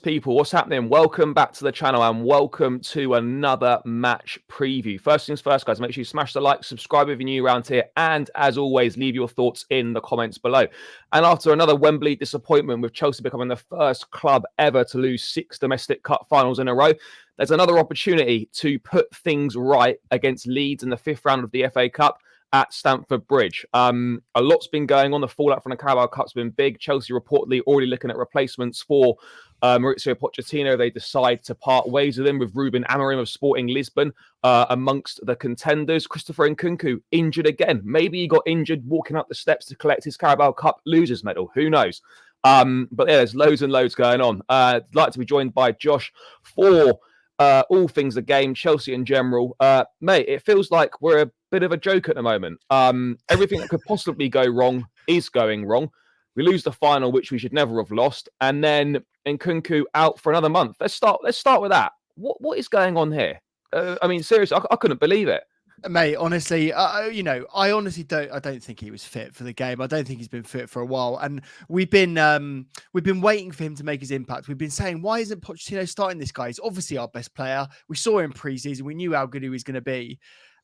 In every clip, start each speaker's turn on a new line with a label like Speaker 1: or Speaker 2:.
Speaker 1: People, what's happening? Welcome back to the channel and welcome to another match preview. First things first, guys, make sure you smash the like, subscribe if you're new around here, and as always, leave your thoughts in the comments below. And after another Wembley disappointment, with Chelsea becoming the first club ever to lose 6 domestic cup finals in a row, there's another opportunity to put things right against Leeds in the 5th round of the FA Cup at Stamford Bridge. A lot's been going on. The fallout from the Carabao Cup's been big. Chelsea reportedly already looking at replacements for Mauricio Pochettino. They decide to part ways with him, with Ruben Amorim of Sporting Lisbon amongst the contenders. Christopher Nkunku injured again. Maybe he got injured walking up the steps to collect his Carabao Cup losers medal. Who knows? But yeah, there's loads and loads going on. I'd like to be joined by Josh for all things the game, Chelsea in general. Mate, it feels like we're a bit of a joke at the moment. Everything that could possibly go wrong is going wrong. We lose the final, which we should never have lost, and then Nkunku out for another month. Let's start with that. What is going on here? I mean, seriously, I couldn't believe it.
Speaker 2: Mate, honestly, I honestly don't think he was fit for the game. I don't think he's been fit for a while, and we've been waiting for him to make his impact. We've been saying, why isn't Pochettino starting this guy? He's obviously our best player. We saw him pre-season. We knew how good he was going to be,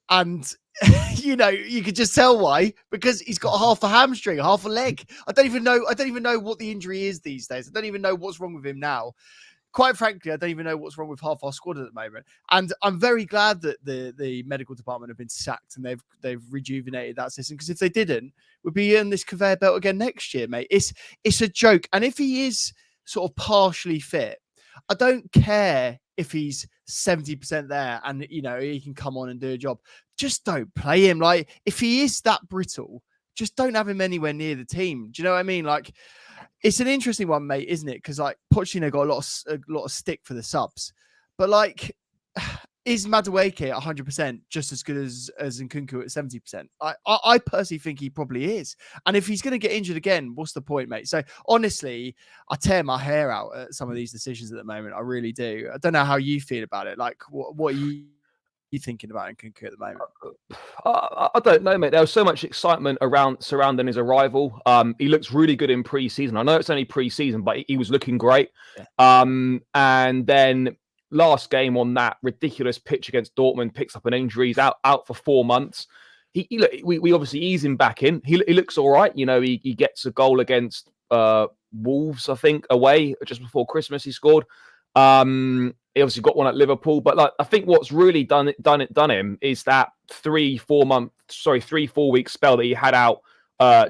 Speaker 2: and you could just tell why, because he's got half a hamstring, half a leg. I don't even know what the injury is these days. I don't even know what's wrong with him now. Quite frankly, I don't even know what's wrong with half our squad at the moment. And I'm very glad that the medical department have been sacked and they've rejuvenated that system, because if they didn't, we'd be in this conveyor belt again next year, mate. It's a joke. And if he is sort of partially fit, I don't care if he's 70% there and he can come on and do a job. Just don't play him. Like, if he is that brittle, just don't have him anywhere near the team. Do you know what I mean? Like, it's an interesting one, mate, isn't it? Because like Pochettino got a lot of stick for the subs, but like, is Madueke 100% just as good as Nkunku at 70%? I personally think he probably is. And if he's going to get injured again, what's the point, mate? So honestly, I tear my hair out at some of these decisions at the moment. I really do. I don't know how you feel about it. Like, what are you thinking about Nkunku at the moment?
Speaker 1: I don't know, mate. There was so much excitement surrounding his arrival. He looks really good in pre-season. I know it's only pre-season, but he was looking great. Yeah. And then last game on that ridiculous pitch against Dortmund, picks up an injury. He's out for 4 months. We obviously ease him back in. He looks all right. He gets a goal against Wolves, I think, away just before Christmas. He scored. He obviously got one at Liverpool, but like, I think what's really done him is that 3-4 week spell that he had out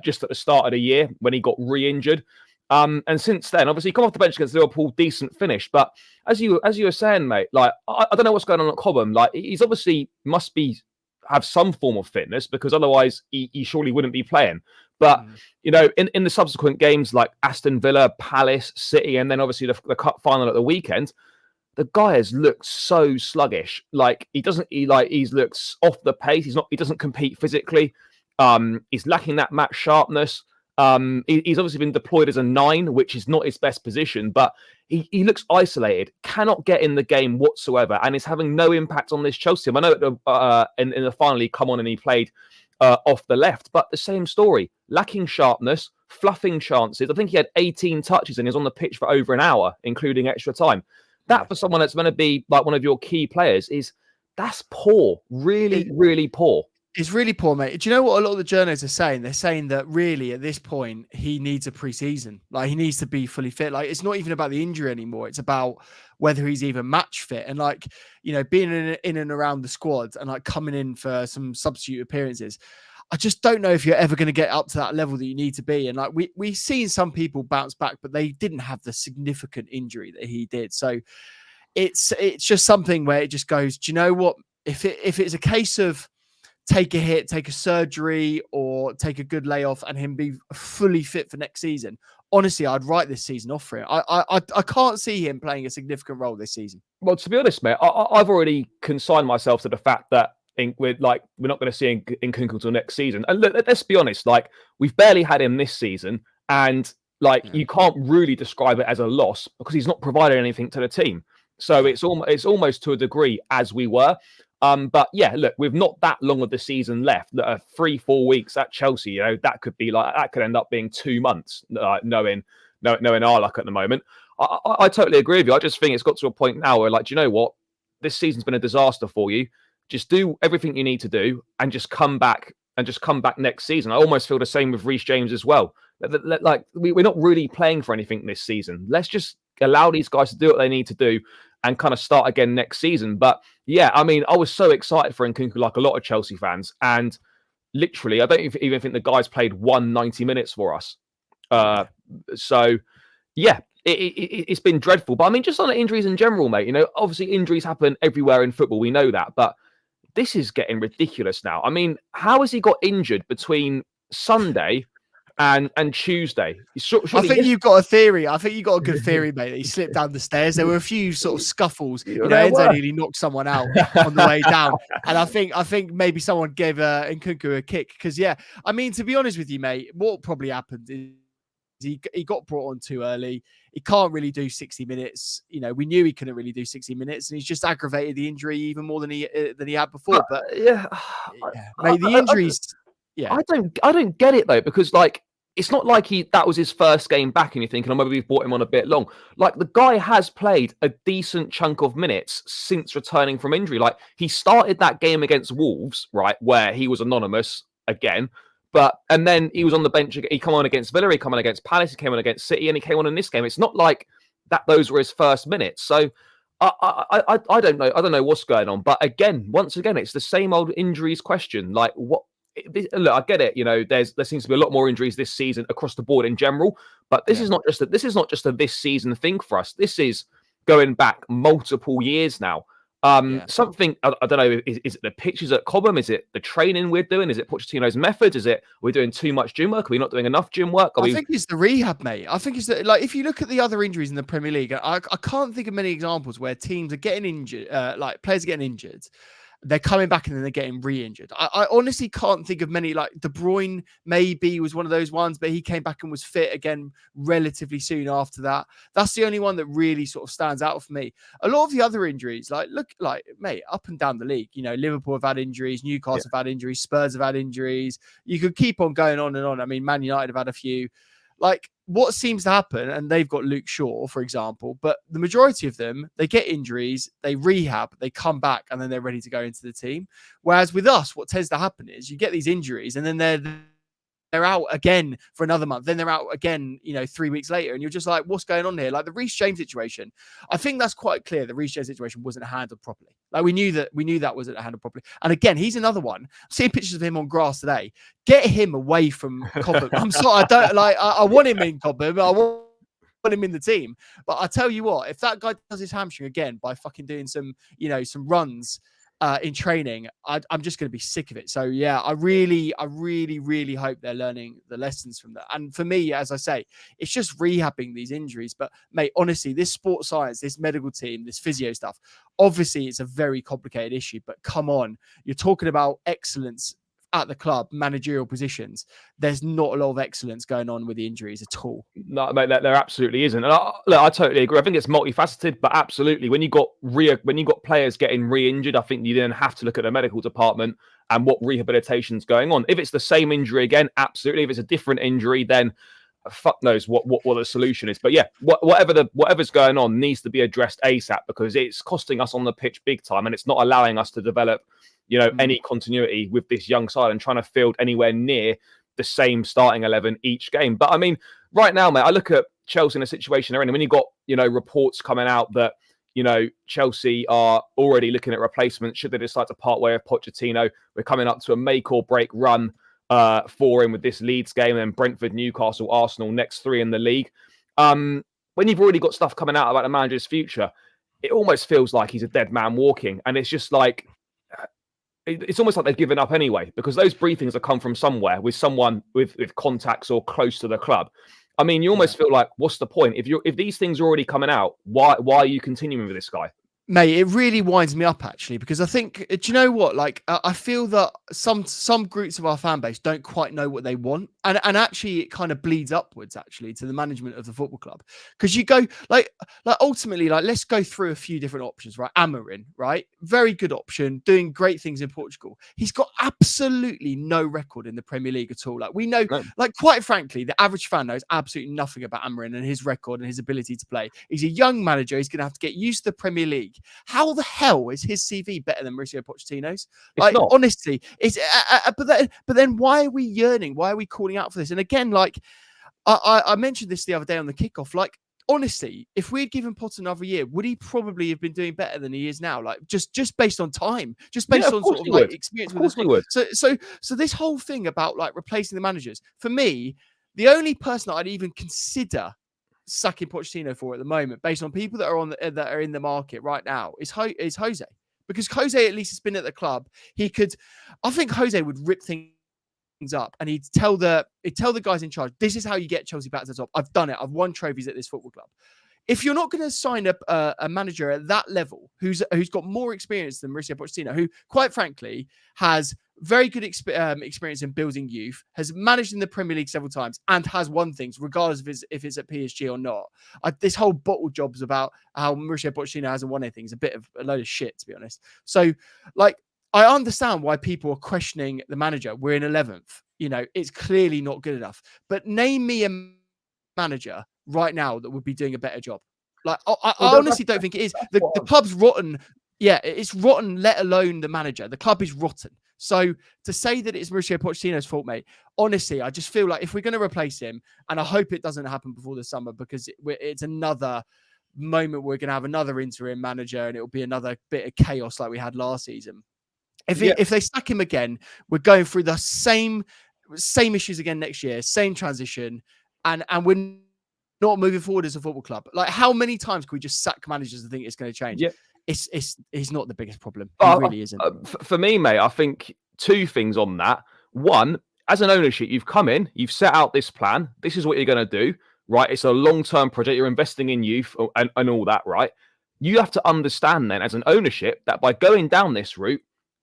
Speaker 1: just at the start of the year when he got re-injured. And since then, obviously, he come off the bench against Liverpool, decent finish. But as you were saying, mate, like, I don't know what's going on at Cobham. Like, he's obviously have some form of fitness, because otherwise he surely wouldn't be playing. But in the subsequent games like Aston Villa, Palace, City, and then obviously the cup final at the weekend, the guy has looked so sluggish. Like, he looks off the pace. He doesn't compete physically. He's lacking that match sharpness. He's obviously been deployed as a 9, which is not his best position, but he looks isolated, cannot get in the game whatsoever, and is having no impact on this Chelsea team. I know in the final he come on and he played off the left, but the same story, lacking sharpness, fluffing chances. I think he had 18 touches and he was on the pitch for over an hour, including extra time. That, for someone that's going to be like one of your key players, that's poor. Really poor.
Speaker 2: It's really poor, mate. Do you know what a lot of the journalists are saying? They're saying that really at this point, he needs a pre-season. Like, he needs to be fully fit. Like, it's not even about the injury anymore. It's about whether he's even match fit. And like, being in and around the squad and like coming in for some substitute appearances, I just don't know if you're ever going to get up to that level that you need to be. And like, we've seen some people bounce back, but they didn't have the significant injury that he did. So it's just something where it just goes, do you know what? If it's a case of take a hit, take a surgery, or take a good layoff and him be fully fit for next season, honestly, I'd write this season off for him. I can't see him playing a significant role this season.
Speaker 1: Well, to be honest, mate, I've already consigned myself to the fact that we're not going to see Nkunku until next season. And look, let's be honest, like, we've barely had him this season, and like, you can't really describe it as a loss because he's not provided anything to the team. So it's almost to a degree as we were. But yeah, look, we've not that long of the season left. 3-4 weeks at Chelsea, that could end up being 2 months. Knowing our luck at the moment. I totally agree with you. I just think it's got to a point now where, like, do you know what? This season's been a disaster for you. Just do everything you need to do and just come back next season. I almost feel the same with Reece James as well. Like, we're not really playing for anything this season. Let's just allow these guys to do what they need to do and kind of start again next season. But yeah, I mean, I was so excited for Nkunku, like a lot of Chelsea fans. And literally, I don't even think the guys played 90 minutes for us. So yeah, it's been dreadful. But I mean, just on the injuries in general, mate, you know, obviously injuries happen everywhere in football. We know that. But this is getting ridiculous now. I mean, how has he got injured between Sunday and Tuesday?
Speaker 2: I think you've got a theory. I think you got a good theory, mate. That he slipped down the stairs. There were a few sort of scuffles. You know, Enzo nearly knocked someone out on the way down. And I think maybe someone gave Nkunku a kick. Because, yeah, I mean, to be honest with you, mate, what probably happened is he got brought on too early. He can't really do 60 minutes. You know, we knew he couldn't really do 60 minutes, and he's just aggravated the injury even more than he had before. But
Speaker 1: yeah,
Speaker 2: mate, the injuries. Yeah,
Speaker 1: I don't get it though, because like, it's not like that was his first game back and you're thinking, oh, maybe we've brought him on a bit long. Like, the guy has played a decent chunk of minutes since returning from injury. Like, he started that game against Wolves, right, where he was anonymous again. And then he was on the bench. He came on against Villa, he came on against Palace, he came on against City, and he came on in this game. It's not like those were his first minutes. So I don't know. I don't know what's going on. But once again, it's the same old injuries question. Like, what? Look, I get it. You know, there seems to be a lot more injuries this season across the board in general. But this is not just a this season thing for us. This is going back multiple years now. Something I don't know. Is it the pitches at Cobham? Is it the training we're doing? Is it Pochettino's methods? Is it we're doing too much gym work? Are we not doing enough gym work?
Speaker 2: I think it's the rehab, mate. I think it's like, if you look at the other injuries in the Premier League, I can't think of many examples where teams are getting injured, like players are getting injured. They're coming back and then they're getting re-injured. I honestly can't think of many. Like, De Bruyne maybe was one of those ones, but he came back and was fit again relatively soon after that. That's the only one that really sort of stands out for me. A lot of the other injuries, mate, up and down the league, you know, Liverpool have had injuries, Newcastle have had injuries, Spurs have had injuries. You could keep on going on and on. I mean, Man United have had a few. Like, what seems to happen, and they've got Luke Shaw, for example, but the majority of them, they get injuries, they rehab, they come back, and then they're ready to go into the team. Whereas with us, what tends to happen is you get these injuries, and then they're out again for another month. Then they're out again, you know, 3 weeks later. And you're just like, what's going on here? Like, the Reece James situation, I think that's quite clear. The Reece James situation wasn't handled properly. Like, we knew that wasn't handled properly. And again, he's another one. I'm seeing pictures of him on grass today. Get him away from Cobham. I'm sorry. I want him in Cobham. I want him in the team. But I tell you what, if that guy does his hamstring again by fucking doing some runs in training, I'm just going to be sick of it. So yeah, I really hope they're learning the lessons from that. And for me, as I say, it's just rehabbing these injuries. But mate, honestly, this sports science, this medical team, this physio stuff, obviously it's a very complicated issue, but come on, you're talking about excellence at the club, managerial positions. There's not a lot of excellence going on with the injuries at all.
Speaker 1: No, mate, there absolutely isn't. And I totally agree. I think it's multifaceted, but absolutely, when you got players getting re-injured, I think you then have to look at the medical department and what rehabilitation's going on. If it's the same injury again, absolutely. If it's a different injury, then fuck knows what the solution is. But yeah, whatever's going on needs to be addressed ASAP, because it's costing us on the pitch big time, and it's not allowing us to develop, you know, any continuity with this young side and trying to field anywhere near the same starting 11 each game. But I mean, right now, mate, I look at Chelsea in a situation they're in, and when you've got, you know, reports coming out that, you know, Chelsea are already looking at replacements should they decide to part way with Pochettino. We're coming up to a make or break run for him with this Leeds game, and then Brentford, Newcastle, Arsenal, next 3 in the league. When you've already got stuff coming out about the manager's future, it almost feels like he's a dead man walking. And it's just like, it's almost like they've given up anyway, because those briefings have come from somewhere with someone with contacts or close to the club. I mean, you almost feel like, what's the point? If these things are already coming out, why are you continuing with this guy?
Speaker 2: Mate, it really winds me up actually, because I think, do you know what? Like, I feel that some groups of our fan base don't quite know what they want, and actually, it kind of bleeds upwards actually to the management of the football club. Because you go like ultimately, like, let's go through a few different options, right? Amarin, right? Very good option, doing great things in Portugal. He's got absolutely no record in the Premier League at all. Like, we know,
Speaker 1: No.
Speaker 2: like, quite frankly, the average fan knows absolutely nothing about Amarin and his record and his ability to play. He's a young manager. He's going to have to get used to the Premier League. How the hell is his CV better than Mauricio Pochettino's?
Speaker 1: It's
Speaker 2: Like,
Speaker 1: not.
Speaker 2: honestly, it's but then why are we yearning? Why are we calling out for this? And again, like, I mentioned this the other day on the kickoff. Like, honestly, if we'd given Potter another year, would he probably have been doing better than he is now? Like, just based on time, just
Speaker 1: Yeah,
Speaker 2: based
Speaker 1: of
Speaker 2: on
Speaker 1: course
Speaker 2: sort of
Speaker 1: he
Speaker 2: like
Speaker 1: would.
Speaker 2: experience
Speaker 1: Of
Speaker 2: with the
Speaker 1: course he
Speaker 2: squad.
Speaker 1: would.
Speaker 2: So this whole thing about like replacing the managers, for me, the only person that I'd even consider sacking Pochettino for at the moment, based on people that are that are in the market right now, is Jose, because Jose at least has been at the club. I think Jose would rip things up, and he'd tell the guys in charge, "This is how you get Chelsea back to the top. I've done it. I've won trophies at this football club." If you're not going to sign up a manager at that level who's got more experience than Mauricio Pochettino, who, quite frankly, has very good experience in building youth, has managed in the Premier League several times, and has won things, regardless of if it's at PSG or not. This whole bottle jobs about how Mauricio Pochettino hasn't won anything is a load of shit, to be honest. So, like, I understand why people are questioning the manager. We're in 11th. You know, it's clearly not good enough. But name me a manager right now that would be doing a better job. Like, I
Speaker 1: Well,
Speaker 2: honestly don't think it is.
Speaker 1: that's
Speaker 2: The
Speaker 1: what
Speaker 2: club's rotten. Yeah, it's rotten, let alone the manager. The club is rotten. So to say that it's Mauricio Pochettino's fault, mate, honestly, I just feel like if we're going to replace him, and I hope it doesn't happen before the summer, because it's another moment we're going to have another interim manager and it'll be another bit of chaos like we had last season. If they sack him again, we're going through the same issues again next year, same transition, and we're not moving forward as a football club. Like, how many times can we just sack managers and think it's going to change?
Speaker 1: yeah.
Speaker 2: He's not the biggest problem. He really isn't.
Speaker 1: For me, mate, I think two things on that. One, as an ownership, you've come in, you've set out this plan. This is what you're going to do, right? It's a long-term project. You're investing in youth and all that, right? You have to understand then, as an ownership, that by going down this route,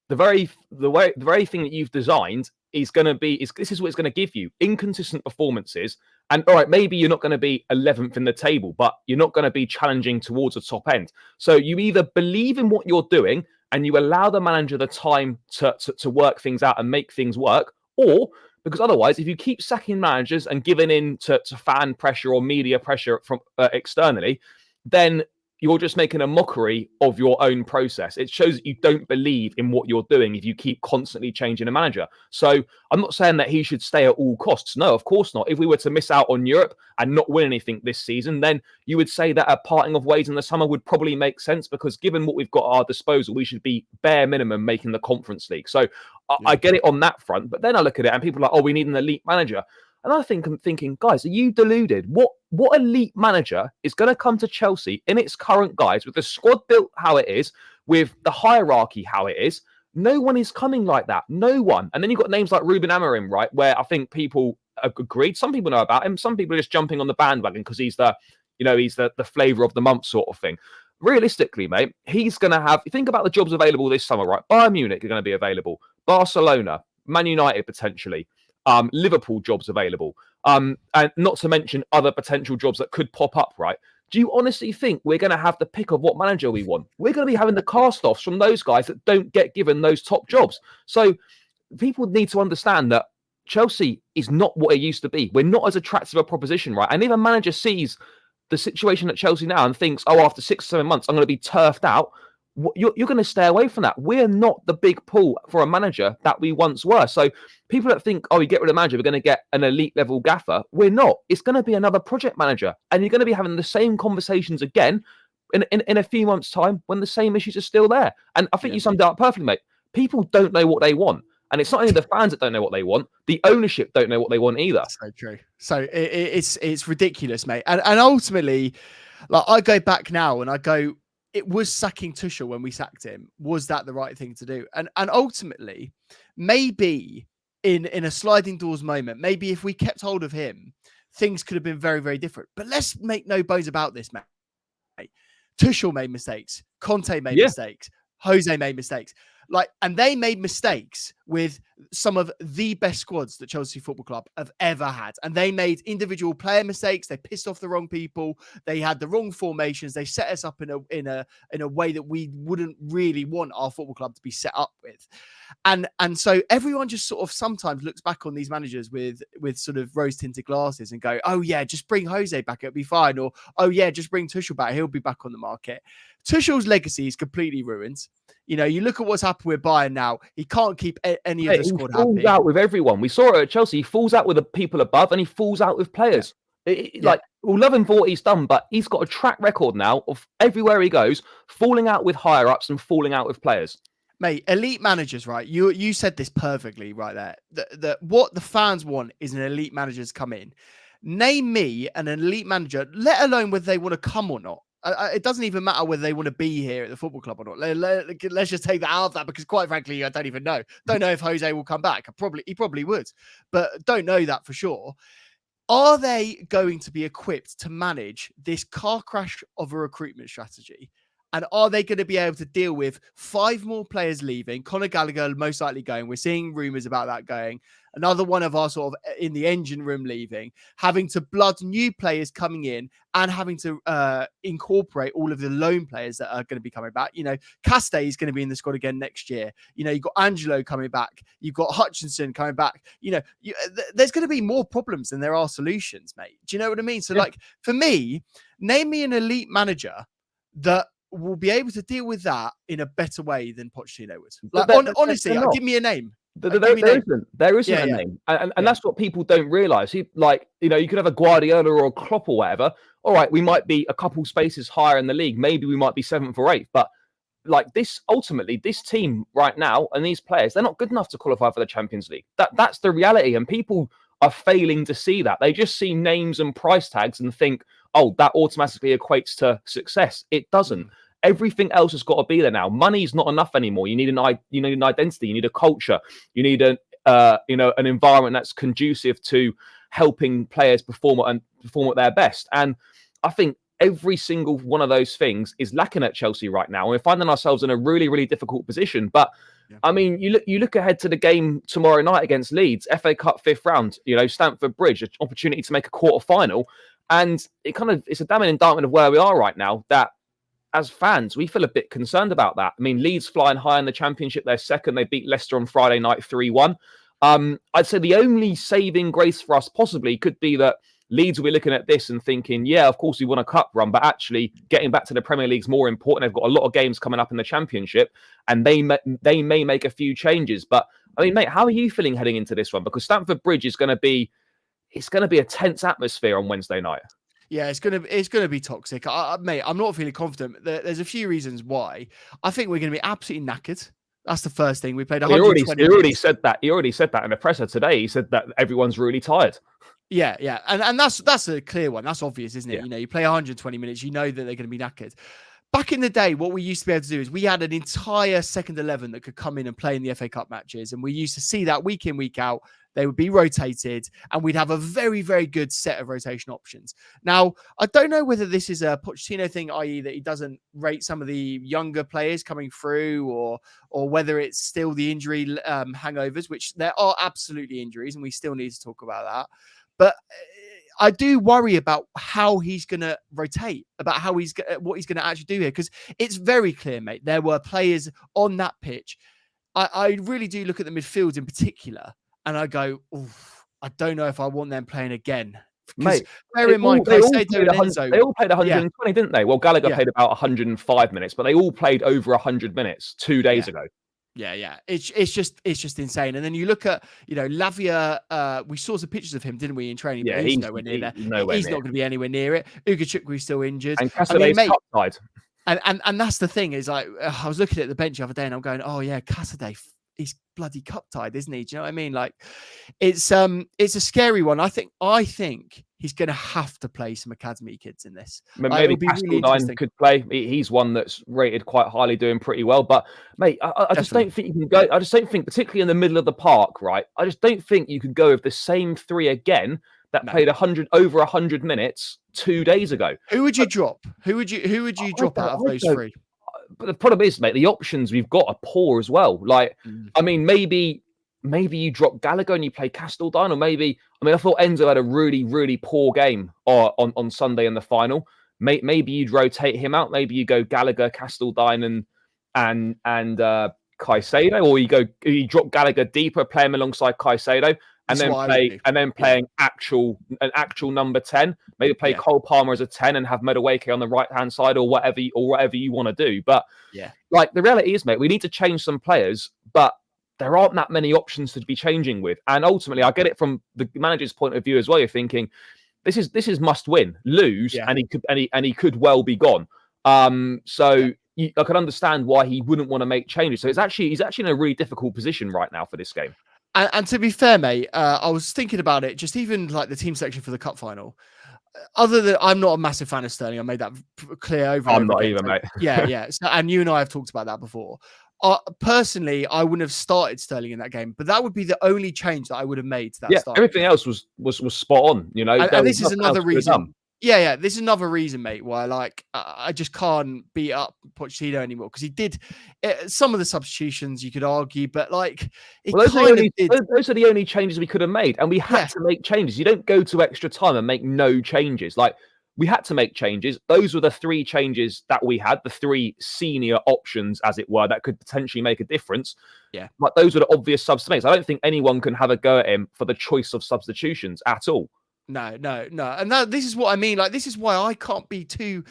Speaker 1: the very thing that you've designed is going to be this is what it's going to give you: inconsistent performances. And all right, maybe you're not going to be 11th in the table, but you're not going to be challenging towards the top end. So you either believe in what you're doing and you allow the manager the time to work things out and make things work, or because otherwise, if you keep sacking managers and giving in to fan pressure or media pressure from externally, then you're just making a mockery of your own process. It shows that you don't believe in what you're doing if you keep constantly changing a manager. So I'm not saying that he should stay at all costs. No, of course not. If we were to miss out on Europe and not win anything this season, then you would say that a parting of ways in the summer would probably make sense, because given what we've got at our disposal, we should be bare minimum making the Conference League. So I get it on that front. But then I look at it and people are like, oh, we need an elite manager. And I'm thinking, guys, are you deluded? What elite manager is going to come to Chelsea in its current guise, with the squad built how it is, with the hierarchy how it is? No one is coming like that. No one. And then you've got names like Ruben Amorim, right? Where I think people agreed. Some people know about him. Some people are just jumping on the bandwagon because he's the flavor of the month sort of thing. Realistically, mate, he's going to have, think about the jobs available this summer, right? Bayern Munich are going to be available. Barcelona, Man United potentially. Liverpool jobs available, and not to mention other potential jobs that could pop up, right? Do you honestly think we're going to have the pick of what manager we want? We're going to be having the cast-offs from those guys that don't get given those top jobs. So people need to understand that Chelsea is not what it used to be. We're not as attractive a proposition, right? And if a manager sees the situation at Chelsea now and thinks, oh, after 6-7 months, I'm going to be turfed out, you're going to stay away from that. We're not the big pull for a manager that we once were. So people that think, oh, you get rid of the manager, we're going to get an elite level gaffer. We're not. It's going to be another project manager. And you're going to be having the same conversations again in a few months' time when the same issues are still there. And I think you summed it up perfectly, mate. People don't know what they want. And it's not only the fans that don't know what they want, the ownership don't know what they want either.
Speaker 2: So true. So it's ridiculous, mate. And ultimately, like, I go back now and I go, it was sacking Tuchel when we sacked him. Was that the right thing to do? And ultimately, maybe in a sliding doors moment, maybe if we kept hold of him, things could have been very, very different. But let's make no bones about this, mate. Tuchel made mistakes. Conte made
Speaker 1: Yeah.
Speaker 2: mistakes. Jose made mistakes. And they made mistakes with some of the best squads that Chelsea Football Club have ever had. And they made individual player mistakes. They pissed off the wrong people. They had the wrong formations. They set us up in a way that we wouldn't really want our football club to be set up with. And so everyone just sort of sometimes looks back on these managers with sort of rose-tinted glasses and go, oh yeah, just bring Jose back, it'll be fine. Or, oh yeah, just bring Tuchel back, he'll be back on the market. Tuchel's legacy is completely ruined. You look at what's happened with Bayern now. He can't keep any of the squad happy.
Speaker 1: He falls out with everyone. We saw it at Chelsea. He falls out with the people above, and he falls out with players. Like, we'll love him for what he's done, but he's got a track record now of everywhere he goes, falling out with higher ups and falling out with players.
Speaker 2: Mate, elite managers, right? You said this perfectly right there. That what the fans want is an elite manager to come in. Name me an elite manager, let alone whether they want to come or not. It doesn't even matter whether they want to be here at the football club or not. Let's just take that out of that, because quite frankly, I don't even know. Don't know if Jose will come back. He probably would, but don't know that for sure. Are they going to be equipped to manage this car crash of a recruitment strategy? And are they going to be able to deal with 5 more players leaving? Conor Gallagher most likely going. We're seeing rumours about that going. Another one of our sort of in the engine room leaving. Having to blood new players coming in and having to incorporate all of the loan players that are going to be coming back. Castay is going to be in the squad again next year. You've got Angelo coming back. You've got Hutchinson coming back. There's going to be more problems than there are solutions, mate. Do you know what I mean? So, for me, name me an elite manager that will be able to deal with that in a better way than Pochettino would. Honestly, give me a name.
Speaker 1: There isn't a name. And that's what people don't realise. You could have a Guardiola or a Klopp or whatever. All right, we might be a couple spaces higher in the league. Maybe we might be 7th or 8th. But ultimately, this team right now and these players, they're not good enough to qualify for the Champions League. That's the reality. And people are failing to see that. They just see names and price tags and think, oh, that automatically equates to success. It doesn't. Everything else has got to be there now. Money's not enough anymore. You need an identity. You need a culture. You need an environment that's conducive to helping players perform at their best. And I think every single one of those things is lacking at Chelsea right now. We're finding ourselves in a really, really difficult position. But I mean, you look ahead to the game tomorrow night against Leeds, FA Cup 5th round. Stamford Bridge, an opportunity to make a quarter final, and it's a damning indictment of where we are right now. That, as fans, we feel a bit concerned about that. I mean, Leeds flying high in the Championship. They're second. They beat Leicester on Friday night 3-1. I'd say the only saving grace for us possibly could be that Leeds will be looking at this and thinking, yeah, of course we won a cup run, but actually getting back to the Premier League is more important. They've got a lot of games coming up in the Championship, and they may make a few changes. But I mean, mate, how are you feeling heading into this one? Because Stamford Bridge is going to be a tense atmosphere on Wednesday night.
Speaker 2: Yeah, it's gonna be toxic, mate. I'm not feeling confident. There's a few reasons why. I think we're gonna be absolutely knackered. That's the first thing. We played 120
Speaker 1: He already said that. He already said that in the presser today. He said that everyone's really tired.
Speaker 2: Yeah, and that's a clear one. That's obvious, isn't it?
Speaker 1: Yeah.
Speaker 2: You play 120 minutes. You know that they're going to be knackered. Back in the day, what we used to be able to do is we had an entire second 11 that could come in and play in the FA Cup matches, and we used to see that week in, week out. They would be rotated, and we'd have a very, very good set of rotation options. Now, I don't know whether this is a Pochettino thing, i.e. that he doesn't rate some of the younger players coming through, or whether it's still the injury hangovers, which there are absolutely injuries, and we still need to talk about that. But I do worry about how he's going to rotate, about what he's going to actually do here, because it's very clear, mate. There were players on that pitch. I really do look at the midfield in particular, and I go, I don't know if I want them playing again.
Speaker 1: Mate,
Speaker 2: bear in mind,
Speaker 1: they all played 120, didn't they? Well, Gallagher played about 105 minutes, but they all played over 100 minutes 2 days ago.
Speaker 2: Yeah. It's just insane. And then you look at, Lavia, we saw some pictures of him, didn't we, in training?
Speaker 1: Yeah,
Speaker 2: he's nowhere near there. He's not going to be anywhere near it. Ugachukwu still injured.
Speaker 1: And Casaday's cup-tied.
Speaker 2: And that's the thing, is I was looking at the bench the other day and I'm going, oh yeah, Casaday, he's bloody cup-tied, isn't he? Do you know what I mean? Like, it's a scary one. I think he's going to have to play some academy kids in this.
Speaker 1: Maybe Castledine could play. He's one that's rated quite highly, doing pretty well. But mate, I just don't think you can go. I just don't think, particularly in the middle of the park, right? I just don't think you could go with the same 3 again, that
Speaker 2: No.
Speaker 1: played over 100 minutes 2 days ago.
Speaker 2: Who would you drop? Who would you drop out of those three?
Speaker 1: But the problem is, mate, the options we've got are poor as well. Like, I mean, maybe you drop Gallagher and you play Castledine, or maybe, I mean, I thought Enzo had a really, really poor game on Sunday in the final. Maybe you'd rotate him out. Maybe you go Gallagher, Castledine, and Caicedo, or you drop Gallagher deeper, play him alongside Caicedo, and then play an actual number 10. Maybe play Cole Palmer as a 10 and have Madueke on the right hand side, or whatever you want to do. But like, the reality is, mate, we need to change some players, but there aren't that many options to be changing with. And ultimately, I get it from the manager's point of view as well. You're thinking, this is must win, lose, and he could well be gone. So I can understand why he wouldn't want to make changes. So he's actually in a really difficult position right now for this game.
Speaker 2: And to be fair, mate, I was thinking about it, just even like the team selection for the cup final. Other than, I'm not a massive fan of Sterling. I made that clear over.
Speaker 1: I'm not either, mate.
Speaker 2: Yeah. So, and you and I have talked about that before. Personally, I wouldn't have started Sterling in that game, but that would be the only change that I would have made to that start.
Speaker 1: Everything else was spot on, you know.
Speaker 2: And this is another reason. Yeah. This is another reason, mate, why I just can't beat up Pochettino anymore, because he did some of the substitutions you could argue, but like
Speaker 1: those are the only changes we could have made, and we had to make changes. You don't go to extra time and make no changes. Like, we had to make changes. Those were the 3 changes that we had, the 3 senior options, as it were, that could potentially make a difference.
Speaker 2: Yeah,
Speaker 1: but those were the obvious subs to make. So I don't think anyone can have a go at him for the choice of substitutions at all.
Speaker 2: No. And this is what I mean. Like, this is why I can't beat him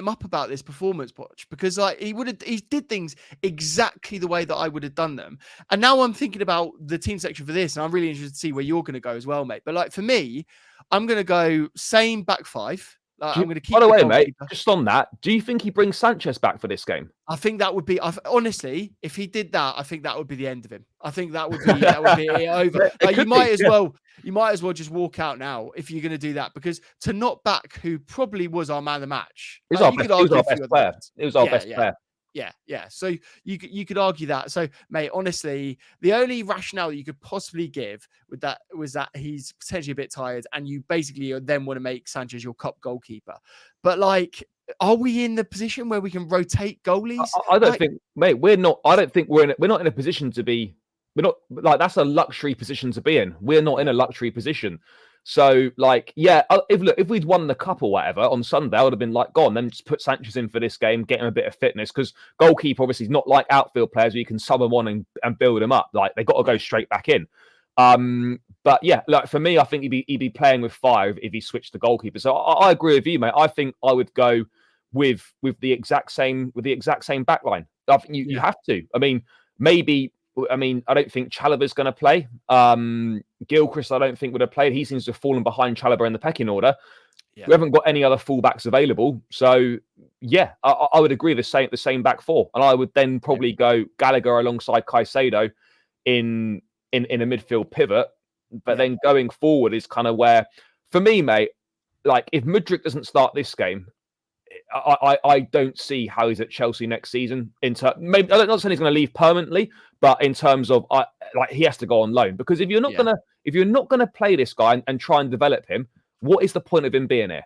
Speaker 2: up about this performance, Poch, because like he did things exactly the way that I would have done them. And now I'm thinking about the team section for this, and I'm really interested to see where you're going to go as well, mate. But like, for me, I'm going to go same back 5. I'm going to keep.
Speaker 1: By the way, mate, just on that, do you think he brings Sanchez back for this game?
Speaker 2: I think that would be, honestly, if he did that, I think that would be the end of him. I think that would be it over. Like, you might as well just walk out now if you're going to do that, because to not back who probably was our man of the match.
Speaker 1: It was our best player. It was our best player.
Speaker 2: Yeah. So you could argue that. So, mate, honestly, the only rationale that you could possibly give with that was that he's potentially a bit tired, and you basically then want to make Sanchez your cup goalkeeper. But like, are we in the position where we can rotate goalies?
Speaker 1: I don't think, mate. We're not. I don't think we're not in a position to be. We're not, like, that's a luxury position to be in. We're not in a luxury position. So, like, if we'd won the cup or whatever on Sunday, I would have been like, go on, then just put Sanchez in for this game, get him a bit of fitness, because goalkeeper obviously is not like outfield players where you can sub them on and build them up. Like, they got to go straight back in. But yeah, like, for me, I think he'd be playing with 5 if he switched the goalkeeper. So I agree with you, mate. I think I would go with the exact same back line. I think you have to. I mean, I don't think Chalobah's going to play. Gilchrist, I don't think would have played. He seems to have fallen behind Chalobah in the pecking order. Yeah. We haven't got any other fullbacks available. So, yeah, I would agree the same back 4. And I would then probably go Gallagher alongside Caicedo in a midfield pivot. But then going forward is kind of where, for me, mate, like, if Mudryk doesn't start this game, I don't see how he's at Chelsea next season. Maybe I'm not saying he's going to leave permanently, but in terms of like, he has to go on loan, because if you're not gonna play this guy and try and develop him, what is the point of him being here?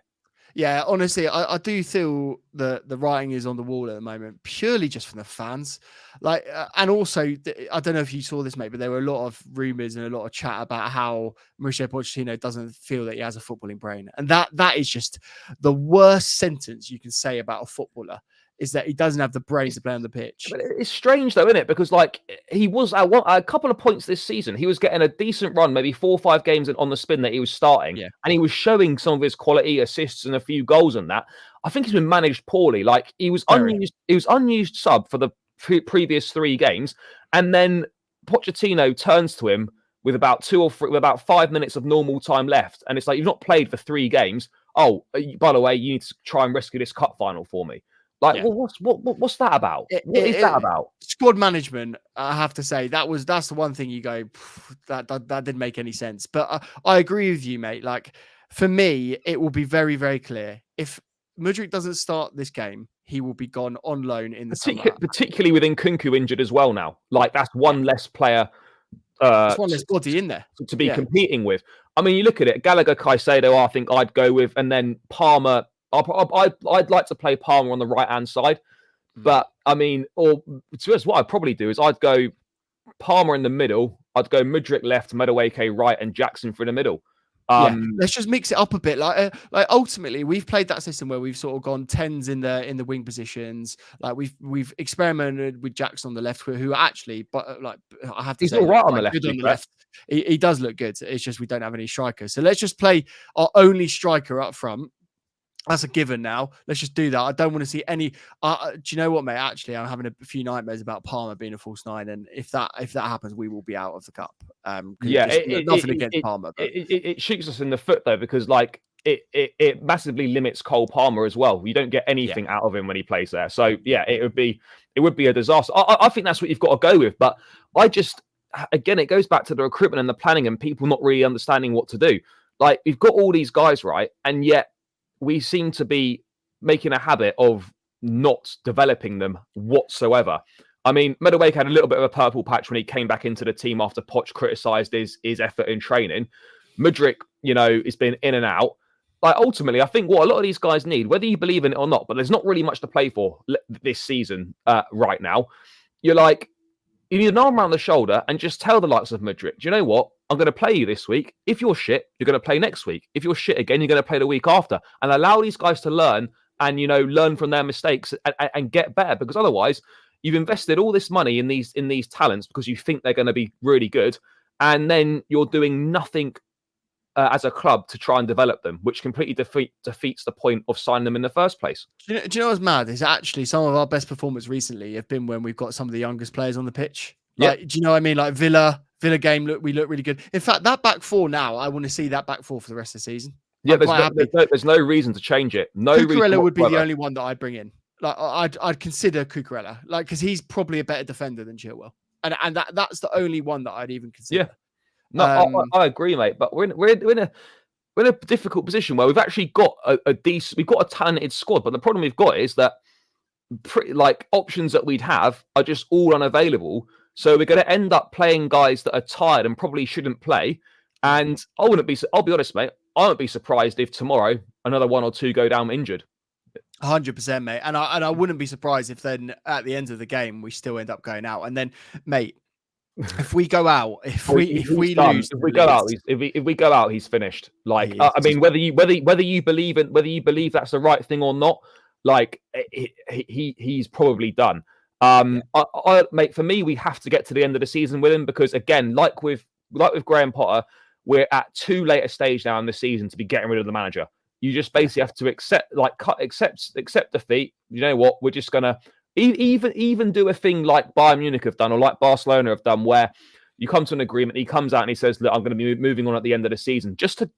Speaker 2: Yeah, honestly, I do feel the writing is on the wall at the moment, purely just from the fans. Like, and also, I don't know if you saw this, mate, but there were a lot of rumours and a lot of chat about how Mauricio Pochettino doesn't feel that he has a footballing brain. And that is just the worst sentence you can say about a footballer, is that he doesn't have the brains to play on the pitch.
Speaker 1: But it's strange, though, isn't it? Because, like, he was at a couple of points this season, he was getting a decent run, maybe 4 or 5 games on the spin that he was starting, and he was showing some of his quality, assists and a few goals and that. I think he's been managed poorly. Like, he was unused sub for the previous 3 games, and then Pochettino turns to him with about 5 minutes of normal time left, and it's like, you've not played for 3 games. Oh, by the way, you need to try and rescue this cup final for me. Like, what's that about? What is that about?
Speaker 2: Squad management, I have to say, that's the one thing you go, that didn't make any sense. But I agree with you, mate. Like, for me, it will be very, very clear. If Mudryk doesn't start this game, he will be gone on loan in the summer.
Speaker 1: Particularly with Nkunku injured as well now. Like, that's one less player.
Speaker 2: There's one less body in there
Speaker 1: to be competing with. I mean, you look at it, Gallagher, Caicedo, I think I'd go with, and then Palmer. I'd like to play Palmer on the right-hand side. But, I mean, or to be honest, what I'd probably do is I'd go Palmer in the middle. I'd go Mudryk left, Madueke right, and Jackson for the middle.
Speaker 2: Let's just mix it up a bit. Like ultimately, we've played that system where we've sort of gone tens in the wing positions. Like we've experimented with Jackson on the left, who actually, but like I have to
Speaker 1: he's
Speaker 2: say,
Speaker 1: all right on the
Speaker 2: quite
Speaker 1: left.
Speaker 2: good on the left. He does look good. It's just we don't have any strikers. So let's just play our only striker up front. That's a given now. Let's just do that. I don't want to see any. Do you know what, mate? Actually, I'm having a few nightmares about Palmer being a false nine, and if that happens, we will be out of the cup.
Speaker 1: Yeah,
Speaker 2: nothing against Palmer, but
Speaker 1: it shoots us in the foot though, because like it massively limits Cole Palmer as well. You don't get anything out of him when he plays there. So yeah, it would be a disaster. I think that's what you've got to go with. But again, it goes back to the recruitment and the planning and people not really understanding what to do. Like we've got all these guys right, and yet we seem to be making a habit of not developing them whatsoever. I mean, Madueke had a little bit of a purple patch when he came back into the team after Poch criticised his effort in training. Mudryk, has been in and out. Like ultimately, I think what a lot of these guys need, whether you believe in it or not, but there's not really much to play for this season right now. You need an arm around the shoulder and just tell the likes of Mudryk, do you know what? I'm going to play you this week. If you're shit, you're going to play next week. If you're shit again, you're going to play the week after. And allow these guys to learn and, learn from their mistakes and get better. Because otherwise, you've invested all this money in these talents because you think they're going to be really good. And then you're doing nothing as a club to try and develop them, which completely defeats the point of signing them in the first place.
Speaker 2: Do you know what's mad? Is actually some of our best performance recently have been when we've got some of the youngest players on the pitch. Like, do you know what I mean? Like Villa game, we look really good. In fact, that back four now, I want to see that back four for the rest of the season.
Speaker 1: Yeah, there's no reason to change it.
Speaker 2: Cucurella would be the only one that I'd bring in. Like I'd consider Cucurella, like because he's probably a better defender than Chilwell, and that's the only one that I'd even consider.
Speaker 1: Yeah. No, I agree, mate. But we're in a difficult position where we've actually got we've got a talented squad. But the problem we've got is that options that we'd have are just all unavailable. So we're going to end up playing guys that are tired and probably shouldn't play. And I'll be honest, mate. I won't be surprised if tomorrow another one or two go down injured.
Speaker 2: 100%, mate. And I wouldn't be surprised if then at the end of the game we still end up going out. And then, mate, if we go out, if we
Speaker 1: go out, he's finished. Like, I mean, whether you believe that's the right thing or not, like he's probably done. Mate, for me, we have to get to the end of the season with him because again, like with Graham Potter, we're at too late a stage now in the season to be getting rid of the manager. You just basically have to accept defeat. You know what? We're just gonna even do a thing like Bayern Munich have done or like Barcelona have done, where you come to an agreement. He comes out and he says, "Look, I'm going to be moving on at the end of the season," just to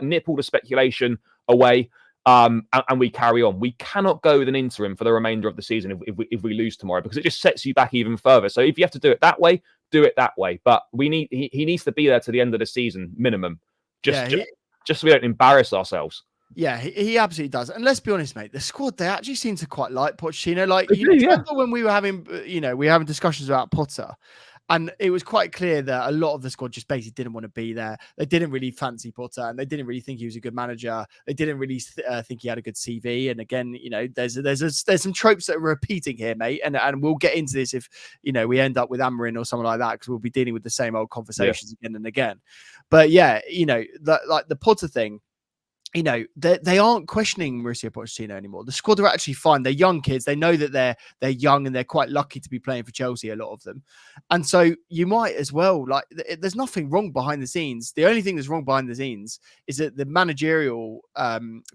Speaker 1: nip all the speculation away. And we carry on. We cannot go with an interim for the remainder of the season if we lose tomorrow, because it just sets you back even further. So if you have to do it that way, do it that way. But he needs to be there to the end of the season minimum, just so we don't embarrass ourselves.
Speaker 2: Yeah, he absolutely does. And let's be honest, mate, the squad, they actually seem to quite like Pochettino. Like, remember when we were having discussions about Potter, and it was quite clear that a lot of the squad just basically didn't want to be there. They didn't really fancy Potter, and they didn't really think he was a good manager. They didn't really think he had a good CV. And again, there's some tropes that are repeating here, mate. And we'll get into this if we end up with Amarin or something like that, because we'll be dealing with the same old conversations again and again. But yeah, the Potter thing. They aren't questioning Mauricio Pochettino anymore. The squad are actually fine. They're young kids. They know that they're young and they're quite lucky to be playing for Chelsea, a lot of them. And so you might as well, there's nothing wrong behind the scenes. The only thing that's wrong behind the scenes is that the managerial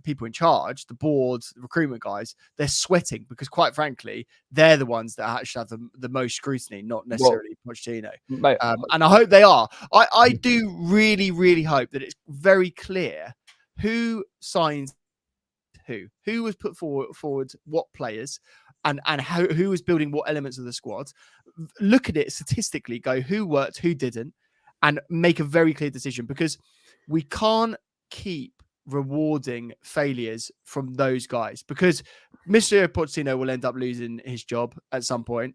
Speaker 2: people in charge, the board, the recruitment guys, they're sweating because quite frankly, they're the ones that actually have the most scrutiny, not necessarily Pochettino.
Speaker 1: Mate,
Speaker 2: and I hope they are. I do really, really hope that it's very clear who signs who was put forward what players, and who was building what elements of the squad. Look at it statistically, go who worked, who didn't, and make a very clear decision, because we can't keep rewarding failures from those guys, because Mr. Pochettino will end up losing his job at some point,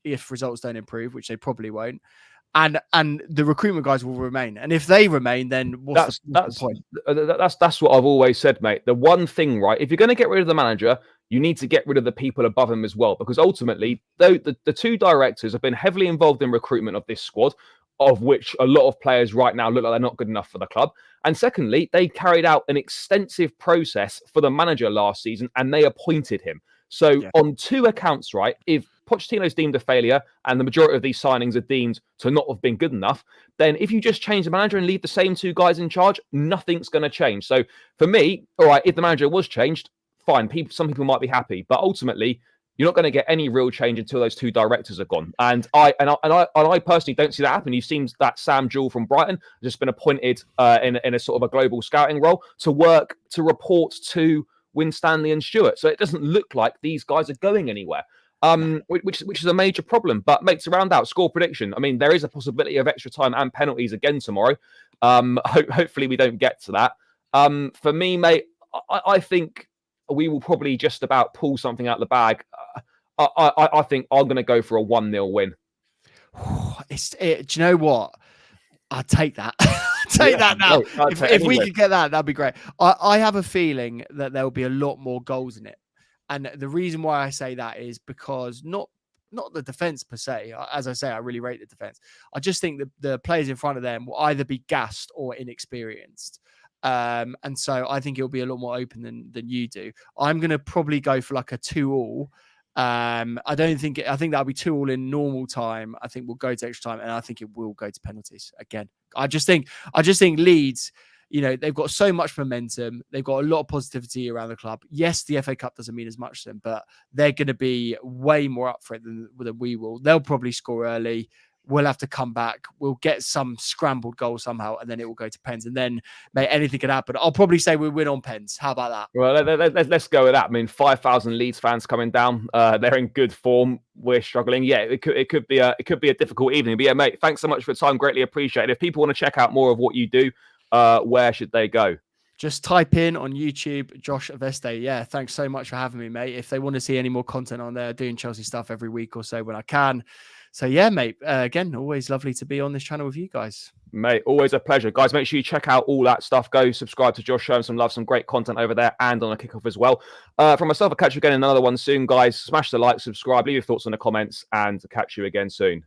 Speaker 2: if results don't improve, which they probably won't. and the recruitment guys will remain. And if they remain, then what's the point?
Speaker 1: That's what I've always said, mate. The one thing, right? If you're going to get rid of the manager, you need to get rid of the people above him as well, because ultimately, though the two directors have been heavily involved in recruitment of this squad, of which a lot of players right now look like they're not good enough for the club. And secondly, they carried out an extensive process for the manager last season, and they appointed him. So on two accounts, right, if Pochettino's deemed a failure and the majority of these signings are deemed to not have been good enough, then if you just change the manager and leave the same two guys in charge, nothing's going to change. So for me, all right, if the manager was changed, fine. Some people might be happy, but ultimately, you're not going to get any real change until those two directors are gone. And I personally don't see that happen. You've seen that Sam Jewell from Brighton has just been appointed in a sort of a global scouting role to report to Winstanley and Stewart. So it doesn't look like these guys are going anywhere. Which is a major problem. But mate, to round out score prediction, I mean, there is a possibility of extra time and penalties again tomorrow. Hopefully we don't get to that. For me, mate, I think we will probably just about pull something out of the bag. I think I'm going to go for a 1-0 win.
Speaker 2: Do you know what? I'd take that. Take that now. If we could get that, that'd be great. I have a feeling that there will be a lot more goals in it. And the reason why I say that is because not the defense per se. As I say, I really rate the defense. I just think the players in front of them will either be gassed or inexperienced. And so I think it'll be a lot more open than you do. I'm going to probably go for like a 2-2. I think that'll be 2-2 in normal time. I think we'll go to extra time, and I think it will go to penalties again. I just think Leeds, they've got so much momentum. They've got a lot of positivity around the club. Yes, the FA Cup doesn't mean as much to them, but they're going to be way more up for it than we will. They'll probably score early. We'll have to come back. We'll get some scrambled goal somehow, and then it will go to pens. And then, mate, anything could happen. I'll probably say we win on pens. How about that?
Speaker 1: Well, let's go with that. I mean, 5,000 Leeds fans coming down. They're in good form. We're struggling. Yeah, it could be a difficult evening. But yeah, mate, thanks so much for your time. Greatly appreciated. If people want to check out more of what you do, where should they go?
Speaker 2: Just type in on YouTube, Josh Aveste. Yeah, thanks so much for having me, mate. If they want to see any more content on there, doing Chelsea stuff every week or so when I can. So yeah, mate, again, always lovely to be on this channel with you guys.
Speaker 1: Mate, always a pleasure. Guys, make sure you check out all that stuff. Go subscribe to Josh, show him some love, some great content over there and on a kickoff as well. From myself, I'll catch you again in another one soon, guys. Smash the like, subscribe, leave your thoughts in the comments, and catch you again soon.